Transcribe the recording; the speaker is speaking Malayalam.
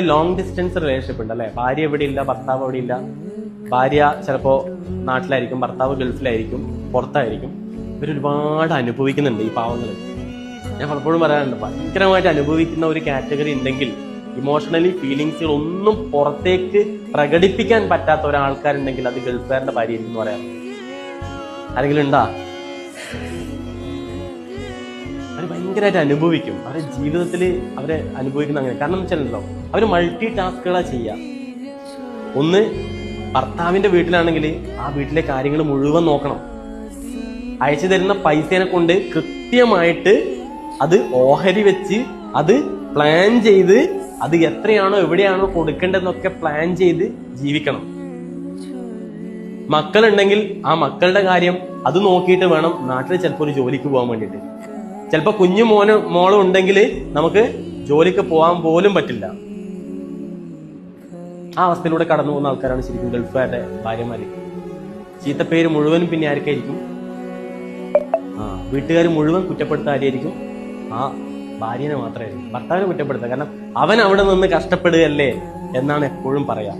ലോങ് ഡിസ്റ്റൻസ് റിലേഷൻഷിപ്പ് ഉണ്ട് അല്ലെ. ഭാര്യ എവിടെ ഇല്ല, ഭർത്താവ് എവിടെ ഇല്ല. ഭാര്യ ചിലപ്പോ നാട്ടിലായിരിക്കും, ഭർത്താവ് ഗൾഫിലായിരിക്കും, പുറത്തായിരിക്കും. ഇവരൊരുപാട് അനുഭവിക്കുന്നുണ്ട് ഈ പാവങ്ങള്. ഞാൻ പലപ്പോഴും പറയാറുണ്ട്, ഭയങ്കരമായിട്ട് അനുഭവിക്കുന്ന ഒരു കാറ്റഗറി ഉണ്ടെങ്കിൽ, ഇമോഷണലി ഫീലിങ്സുകൾ ഒന്നും പുറത്തേക്ക് പ്രകടിപ്പിക്കാൻ പറ്റാത്ത ഒരാൾക്കാരുണ്ടെങ്കിൽ അത് ഗൾഫുകാരന്റെ ഭാര്യ എന്ന് പറയാറുണ്ട്. ആരെങ്കിലും ഉണ്ടാ? അവർ ഭയങ്കരമായിട്ട് അനുഭവിക്കും. അവരുടെ ജീവിതത്തിൽ അവരെ അനുഭവിക്കുന്ന അങ്ങനെ. കാരണം എന്ന് വെച്ചാലോ, അവർ മൾട്ടി ടാസ്കുകളാ ചെയ്യുക. ഒന്ന്, ഭർത്താവിന്റെ വീട്ടിലാണെങ്കിൽ ആ വീട്ടിലെ കാര്യങ്ങൾ മുഴുവൻ നോക്കണം. അയച്ചു തരുന്ന പൈസേനെ കൊണ്ട് കൃത്യമായിട്ട് അത് ഓഹരി വെച്ച് അത് പ്ലാൻ ചെയ്ത് അത് എത്രയാണോ എവിടെയാണോ കൊടുക്കേണ്ടതെന്നൊക്കെ പ്ലാൻ ചെയ്ത് ജീവിക്കണം. മക്കളുണ്ടെങ്കിൽ ആ മക്കളുടെ കാര്യം അത് നോക്കിയിട്ട് വേണം നാട്ടിൽ ചിലപ്പോൾ ഒരു ജോലിക്ക് പോകാൻ വേണ്ടിയിട്ട്. ചിലപ്പോൾ കുഞ്ഞു മോളും ഉണ്ടെങ്കിൽ നമുക്ക് ജോലിക്ക് പോകാൻ പോലും പറ്റില്ല. ആ അവസ്ഥയിലൂടെ കടന്നു പോകുന്ന ആൾക്കാരാണ് ശരിക്കും ഗൾഫുകാരുടെ ഭാര്യമാര്. ചീത്തപ്പേര് മുഴുവനും പിന്നെ ആർക്കായിരിക്കും? വീട്ടുകാർ മുഴുവൻ കുറ്റപ്പെടുത്ത ആരെയായിരിക്കും? ആ ഭാര്യനെ മാത്രമായിരിക്കും. ഭർത്താവിനെ കുറ്റപ്പെടുത്തുക. കാരണം അവൻ അവിടെ നിന്ന് കഷ്ടപ്പെടുകയല്ലേ എന്നാണ് എപ്പോഴും പറയാ.